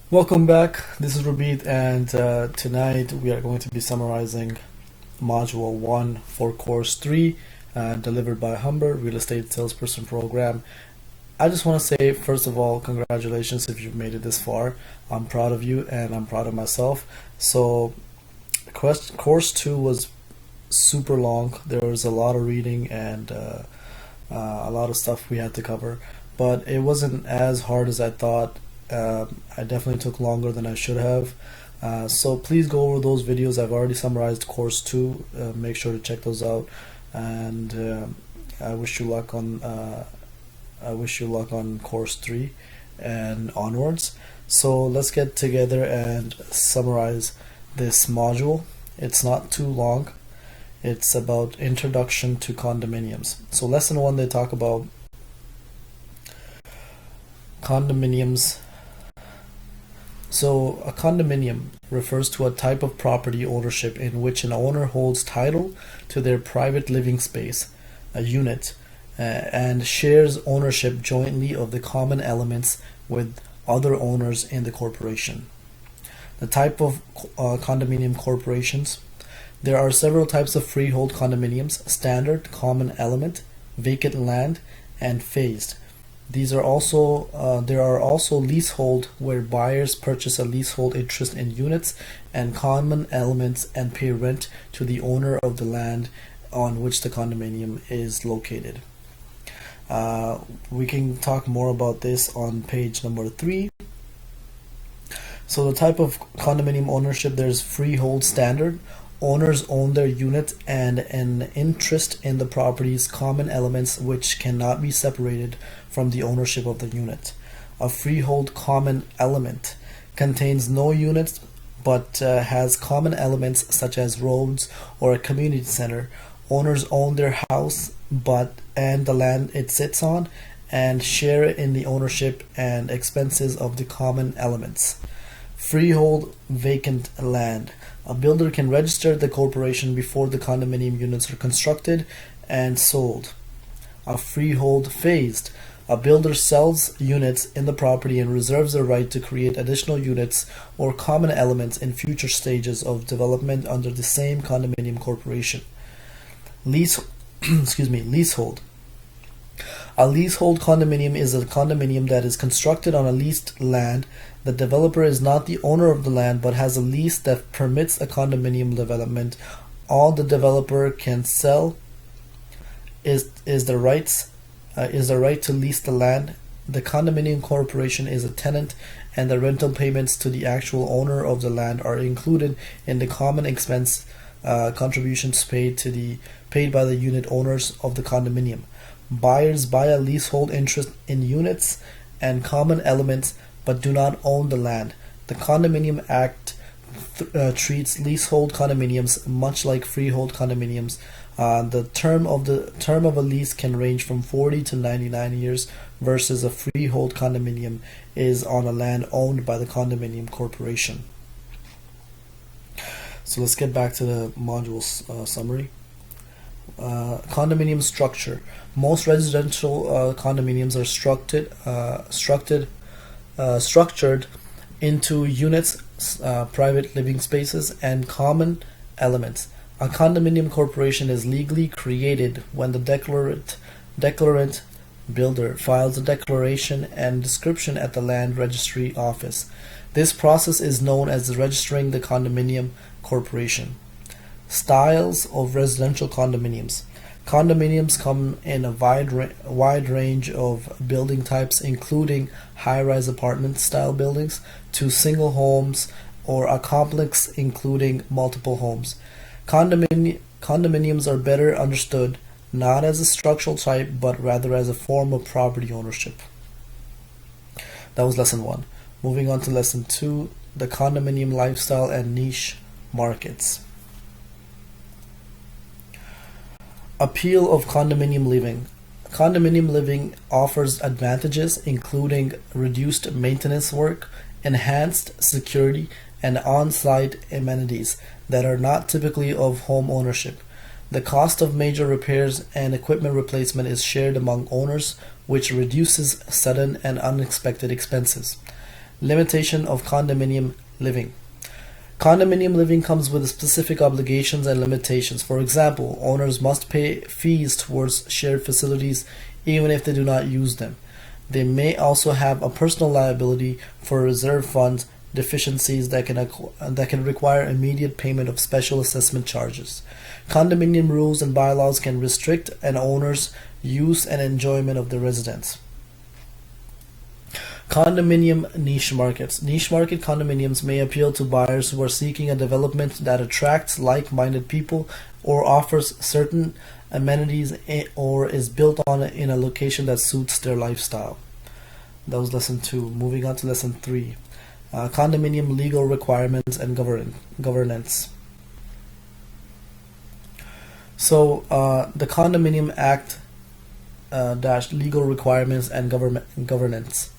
Welcome back. This is Rabit, and tonight we are going to be summarizing Module 1 for Course 3, delivered by Humber, Real Estate Salesperson Program. I just want to say, first of all, congratulations if you've made it this far. I'm proud of you, and I'm proud of myself. So, Course 2 was super long. There was a lot of reading and a lot of stuff we had to cover, but it wasn't as hard as I thought. I definitely took longer than I should have. So please go over those videos. I've already summarized Course 2. Make sure to check those out. And I wish you luck on Course 3 and onwards. So let's get together and summarize this module. It's not too long. It's about Introduction to Condominiums. So Lesson 1, they talk about condominiums. So a condominium refers to a type of property ownership in which an owner holds title to their private living space, a unit, and shares ownership jointly of the common elements with other owners in the corporation. The type of condominium corporations. There are several types of freehold condominiums: standard, common element, vacant land, and phased. There are also leasehold, where buyers purchase a leasehold interest in units and common elements and pay rent to the owner of the land on which the condominium is located. We can talk more about this on page number 3. So the type of condominium ownership, there's freehold standard. Owners own their unit and an interest in the property's common elements, which cannot be separated from the ownership of the unit. A freehold common element contains no units but has common elements such as roads or a community center. Owners own their house and the land it sits on and share in the ownership and expenses of the common elements. Freehold vacant land. A builder can register the corporation before the condominium units are constructed and sold. A freehold phased. A builder sells units in the property and reserves the right to create additional units or common elements in future stages of development under the same condominium corporation. Leasehold. A leasehold condominium is a condominium that is constructed on a leased land. The developer is not the owner of the land but has a lease that permits a condominium development. All the developer can sell is the right to lease the land. The condominium corporation is a tenant, and the rental payments to the actual owner of the land are included in the common expense contributions paid by the unit owners of the condominium. Buyers buy a leasehold interest in units and common elements but do not own the land. The Condominium Act treats leasehold condominiums much like freehold condominiums. The term of a lease can range from 40 to 99 years, versus a freehold condominium is on a land owned by the condominium corporation. So let's get back to the module summary. Condominium structure. Most residential condominiums are structured into units, private living spaces, and common elements. A condominium corporation is legally created when the declarant builder files a declaration and description at the land registry office. This process is known as registering the condominium corporation. Styles of residential condominiums. Condominiums come in a wide range of building types, including high-rise apartment-style buildings to single homes or a complex including multiple homes. Condominiums are better understood not as a structural type, but rather as a form of property ownership. That was Lesson 1. Moving on to Lesson 2, the condominium lifestyle and niche markets. Appeal of condominium living. Condominium living offers advantages including reduced maintenance work, enhanced security, and on-site amenities that are not typically of home ownership. The cost of major repairs and equipment replacement is shared among owners, which reduces sudden and unexpected expenses. Limitation of condominium living. Condominium living comes with specific obligations and limitations. For example, owners must pay fees towards shared facilities even if they do not use them. They may also have a personal liability for reserve funds deficiencies that can require immediate payment of special assessment charges. Condominium rules and bylaws can restrict an owner's use and enjoyment of the residence. Condominium niche markets. Niche market condominiums may appeal to buyers who are seeking a development that attracts like-minded people or offers certain amenities or is built on in a location that suits their lifestyle. That was lesson 2. Moving on to lesson 3. Condominium legal requirements and governance. So the Condominium Act legal requirements and governance.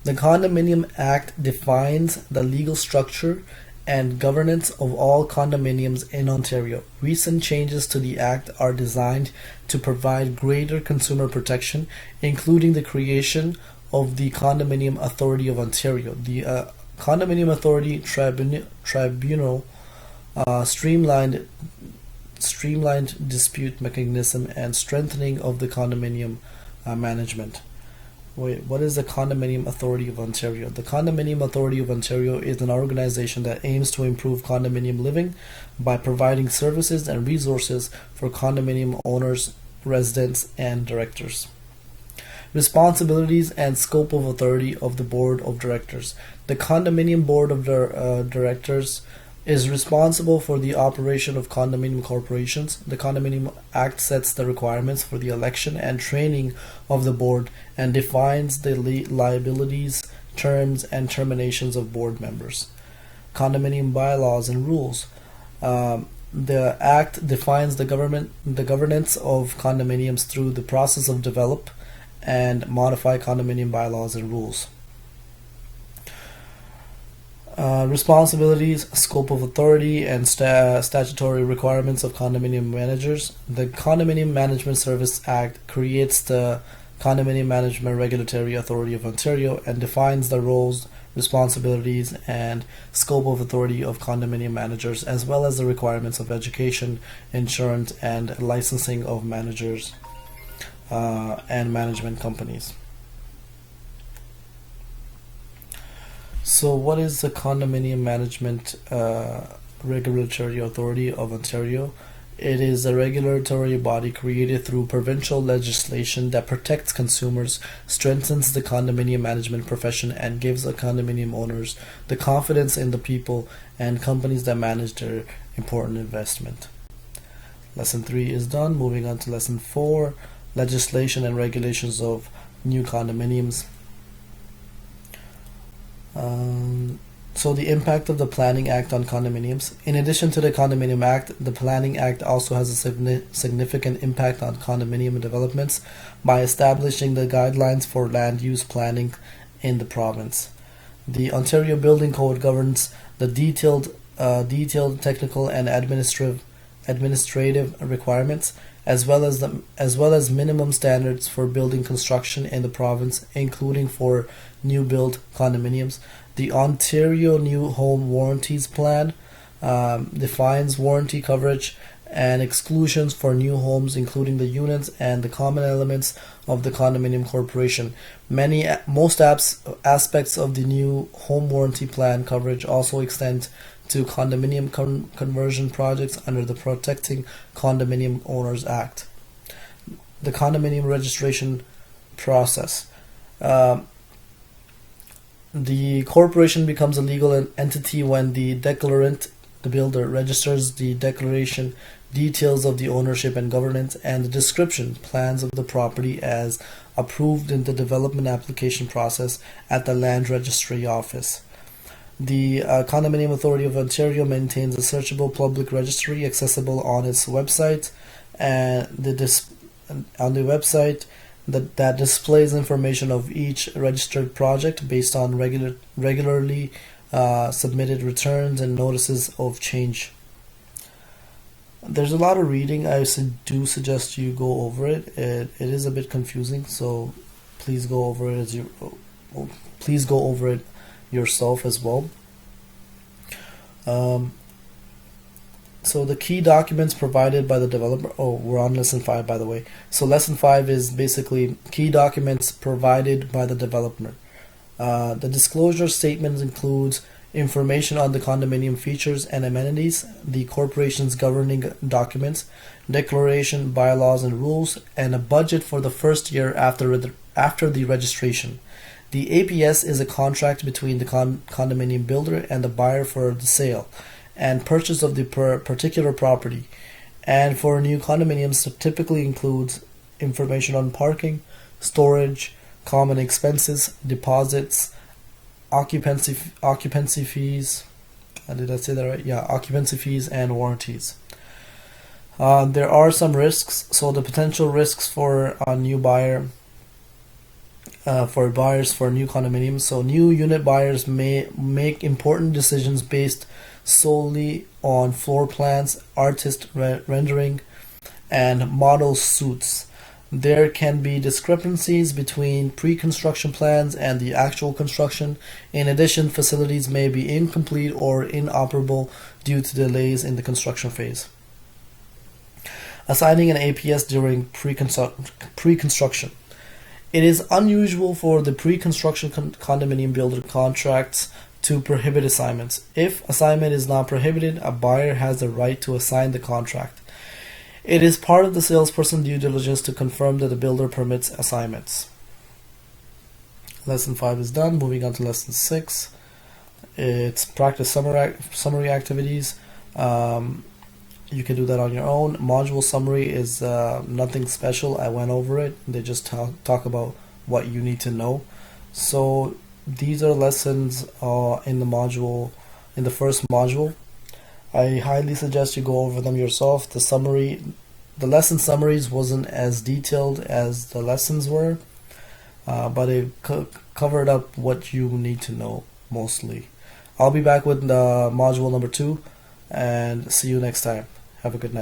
The Condominium Act defines the legal structure and governance of all condominiums in Ontario. Recent changes to the Act are designed to provide greater consumer protection, including the creation of the Condominium Authority of Ontario. The Condominium Authority Tribunal streamlined dispute mechanism and strengthening of the condominium management. What is the Condominium Authority of Ontario? The Condominium Authority of Ontario is an organization that aims to improve condominium living by providing services and resources for condominium owners, residents, and directors. Responsibilities and scope of authority of the Board of Directors. The Condominium Board of Directors is responsible for the operation of condominium corporations. The Condominium Act sets the requirements for the election and training of the board and defines the liabilities, terms, and terminations of board members. Condominium bylaws and rules. The Act defines the governance of condominiums through the process of develop and modify condominium bylaws and rules. Responsibilities, scope of authority, and statutory requirements of condominium managers. The Condominium Management Service Act creates the Condominium Management Regulatory Authority of Ontario and defines the roles, responsibilities, and scope of authority of condominium managers, as well as the requirements of education, insurance, and licensing of managers and management companies. So what is the Condominium Management Regulatory Authority of Ontario? It is a regulatory body created through provincial legislation that protects consumers, strengthens the condominium management profession, and gives the condominium owners the confidence in the people and companies that manage their important investment. Lesson 3 is done. Moving on to lesson 4, legislation and regulations of new condominiums. So the impact of the Planning Act on condominiums. In addition to the Condominium Act, the Planning Act also has a significant impact on condominium developments by establishing the guidelines for land use planning in the province. The Ontario Building Code governs the detailed technical and administrative requirements, as well as minimum standards for building construction in the province, including for new build condominiums. The Ontario New Home Warranties Plan defines warranty coverage and exclusions for new homes, including the units and the common elements of the condominium corporation. Most aspects of the new home warranty plan coverage also extend to condominium conversion projects under the Protecting Condominium Owners Act. The condominium registration process. The corporation becomes a legal entity when the declarant, the builder, registers the declaration, details of the ownership and governance, and the description, plans of the property as approved in the development application process at the Land Registry Office. The Condominium Authority of Ontario maintains a searchable public registry accessible on its website, and on the website that displays information of each registered project based on regularly submitted returns and notices of change. There's a lot of reading. I do suggest you go over it. It is a bit confusing, so please go over it yourself as well. So the key documents provided by the developer. Oh, we're on lesson 5, by the way. So lesson 5 is basically key documents provided by the developer. The disclosure statement includes information on the condominium features and amenities, the corporation's governing documents, declaration, bylaws and rules, and a budget for the first year after the registration. The APS is a contract between the condominium builder and the buyer for the sale and purchase of the particular property. And for new condominiums, it typically includes information on parking, storage, common expenses, deposits, occupancy fees. Did I say that right? Yeah, occupancy fees and warranties. There are some risks. So the potential risks for a new buyer, for buyers for new condominiums. So new unit buyers may make important decisions based solely on floor plans, artist rendering, and model suits. There can be discrepancies between pre-construction plans and the actual construction. In addition, facilities may be incomplete or inoperable due to delays in the construction phase. Assigning an APS during pre-construction. It is unusual for the pre-construction condominium builder contracts to prohibit assignments. If assignment is not prohibited, a buyer has the right to assign the contract. It is part of the salesperson due diligence to confirm that the builder permits assignments. Lesson 5 is done. Moving on to lesson 6. It's practice summary activities. You can do that on your own. Module summary is nothing special. I went over it. They just talk about what you need to know. So these are lessons in the first module. I highly suggest you go over them yourself. The lesson summaries wasn't as detailed as the lessons were, but it covered up what you need to know mostly. I'll be back with module number 2, and see you next time. Have a good night.